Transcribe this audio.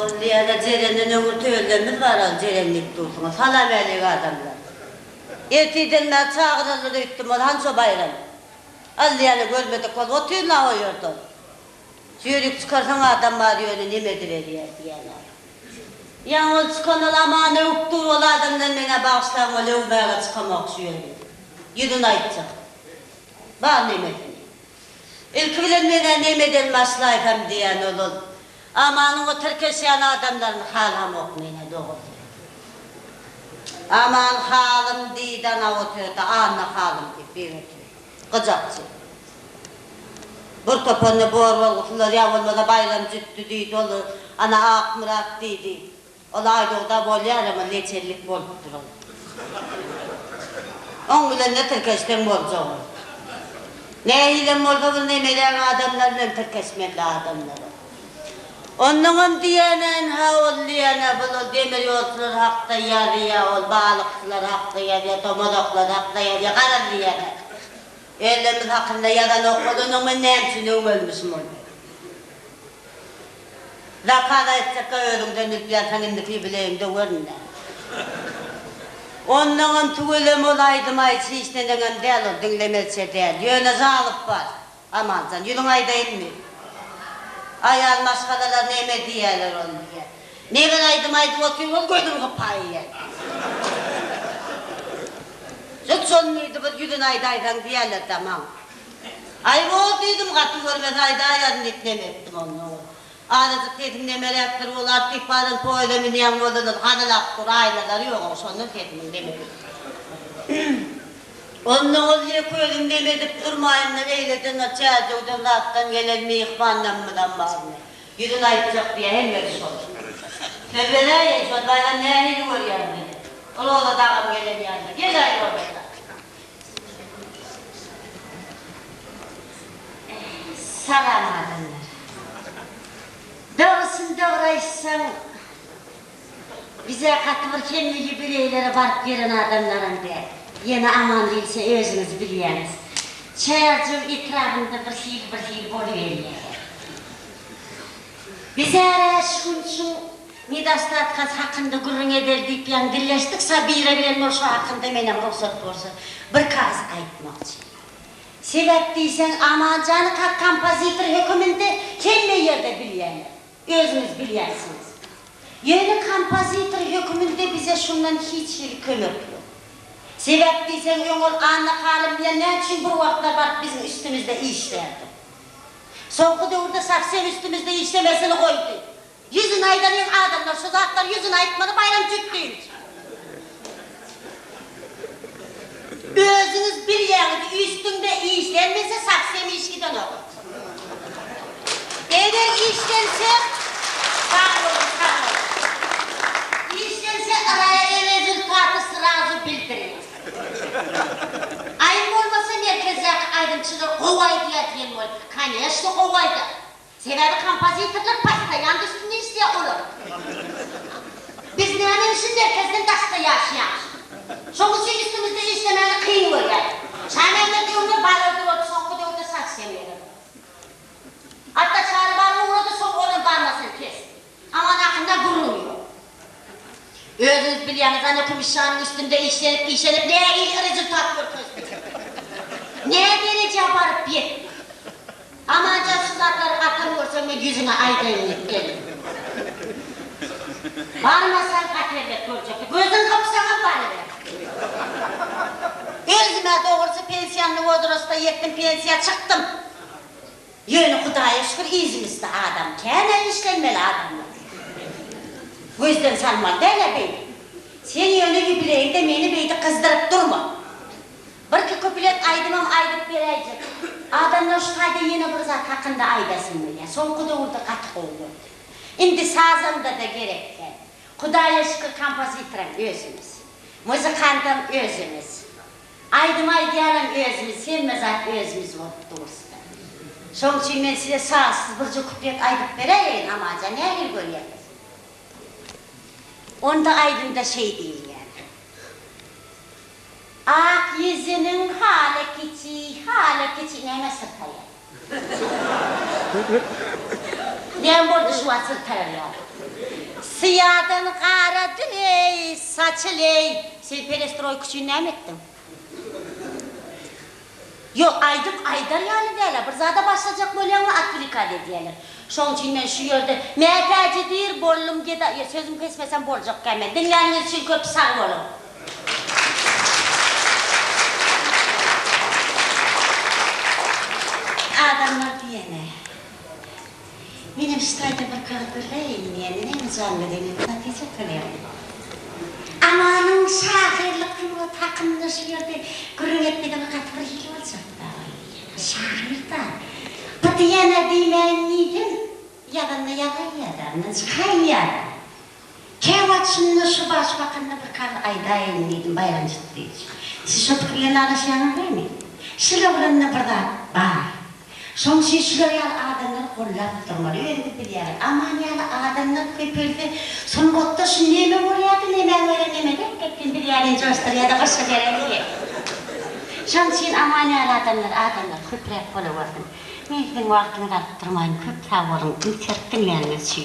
Olliyada Ceren'in ömür tövlerimiz var o Ceren'lik dursunuz. Halamelik adamlar. Ertiden ben çağırırlı üttüm o Hanso bayram. Olliyada görmedik ol, o tüyla oyurdum. Yürük çıkarsan adam var yönü nemedir ediyor diyorlar. Yani o çıkan aman öptüğü ol adamdan bana bağışlan o lövmeye çıkamak şöyle. Yürün aytacak. Bağ nemedin. İlk bilinmeden nemeden başlayıp diyen olur. Aman o Türkçeyen adamların halam okmayına doğru. Aman halım diyden avutuyor da anla halım diye bir ötüyor. Gıcakçı. Bir topanı boğur olurlar ya olmadı bayram cüttü deydi olur. Ana ak murat deydi. Olay doğda bol yer ama leçerlik bol durur. On bilen ne Türkçeden bolca olur. Ne hilem oldu ne meleğin adamlarla Türkçemenli adamları. Onun diyenen ha ol diyene bulur demir yolcular hakta yarıya ol, balıkçılar hakta yarıya, tomodoklar hakta yarıya, karar diyene. Elimiz hakkında yadan okudun ama nemsini ölmüşüm onu. Rakada etsek öğrümden ütlüyorsan indiki bileğimde görünler. Onun tügülüm olaydım ayçı işlenen değil o dinlemelse değil. Yöne zalıp var. Aman can yılın ayda inmiyor. Ayağın maskalalar neme diyorlar onu diye. Ne ben aydım oturuyor, koydum kapayı yer. Çok sonluydu bu yılın aydan diyorlar tamam. Ay o duydum katı görmez aydan nitnem ettim onu. Ağzı dedim ne melektir olar, ihbarın poğlemini yan olunur, kanılaktır, aynaları yok o sonun dedim demedim. Onun oğluya koydum demedip durmayın ne eyledin o çağcıktan rahattan gelen mi ihvandan mıdan var mı? Yürün ayıpacak diye hem yeri sorsun. Tövbeler ya şu an bayram neyini görüyor beni. Ola dağım gelen yanında, gel ayrı orada. Salam adamlar. Doğrusun doğraysan bize katılır kendi gibileylere varıp gelen adamların de. Yine aman değilse özünüz biliyorsunuz. Çayırcığım etrafında bir şey boluveriyor. Bize ara şun Midastat kaz hakkında gurrun eder deyip yan dilleştik sabire bilen şu hakkında menem ruhsat borsa bir kaz aytmakçı. Sebep deysen aman canı kalk kompozitör hükümünde kendi yerde biliyorlar. Özünüz biliyorsunuz. Yeni kompozitör hükümünde bize şundan hiç hüküm yok. Sebep deysen yongol anlık halim bilen ne için bu vakitler var bizim üstümüzde işlerdi. Sonku doğurda saksen üstümüzde işlemesini koydu. Yüzün aydan en adamlar, şu zatlar yüzün aytmanı bayram cüttüymüş. Özünüz bir yerde üstünde işlenmese saksemi işgiden olur. Eğer işlense sağ olun. İşlense araya rezultatı sırası bildirin. Ayın olmasa merkezde aydınçılar kovay diye olur. Kanyaşlı kovaydı. Sebebi kompozitörler pastayan üstünde isteyen olur. Biz nerenin için merkezden taşta yaşayalım. Çoğu şey üstümüzde işlemeni kıyın olur yani. Çaymenler diyorlar balırdı oldu, sonku da orada saç semeyelim. Hatta çağrı balı uğradı, son onun barmasını kesti. Aman hakkında gurulmuyor. Özünüz biliyorsunuz, hani kumişanın üstünde işlenip neye iyi rezultat görüyorsunuz? Neye geleceğe varıp yetmiyor? Aman cansızlarları atamıyorsam ben yüzüne aydınlık gelin. Varmasan aterbet görecek. Gözün kapısana bari. Özüme doğrusu pensiyanlı Vodros'ta yettim pensiya çıktım. Yönü Kudaya şükür İzmir'de adam. Kendi işlenmeli adamlar. Bu yüzden sanma dene bey. Sen yönü yübüleyinde beni beyde kızdırıp durma. Bir ki köpület aydımam aydıp verecek. Adamlar şu halde yine bir zat hakkında aydasın böyle. Son kuda orada katık oldu. Şimdi sazımda da gerekten. Kudaya şükür kompozitörüm özümüz. Müzikantam özümüz. Aydım aydiyanım özümüz. Sevme zat özümüz oldu doğrusu. Son için ben size sağsız bir köpület aydıp vereyim ama can ne bir görüyoruz. Onda aydımda şey değil yani. Ak yüzünün hale kiçi neme sırtaya. Neyem bordu şu an sırtaya ya. Siyadan qara diley, saçıley. Sen perestroy küçüğünü mi ettin? Yok, Aydar yani derler. Bir zada başlayacak böyle ama Afrika'da diyorlar. Şunun için ben şu yerde mehterci deyir, bollum geda. Ya sözüm kesmesem bolacak gelme. Dinleriniz için köp sağ olun. Adamlar diyene. Benim stayda bir kaldırayım yani. Ne zannedeyim, netice kalayım. Amanın şahirlikini takımda şu yerde gürün etmeden katır hili olacak da. Şahir da. Bu diyene demeyin neydim? Yalanla yalan yadan, çıkan yadan. Kevaçınla şu başbakanla bir kal aydayın neydim bayramcık diyeceğim. Siz şu fikirlerini alışyanlar değil mi? Şöyle olanla burada var. Son şey şöyle adamlar kollap durmalı, öyle bir yer. Aman ya adamlar köpürdü. Son botta şu neyme vuruyordu, neyme öğrenemedi. Hepin bir yerin coştur ya da başka bir yere gidiyor. Son şey aman ya adamlar köprek kola vardım. Neyden vaktini kalıp durmayın, köp tavrım, ülkettim yani şey.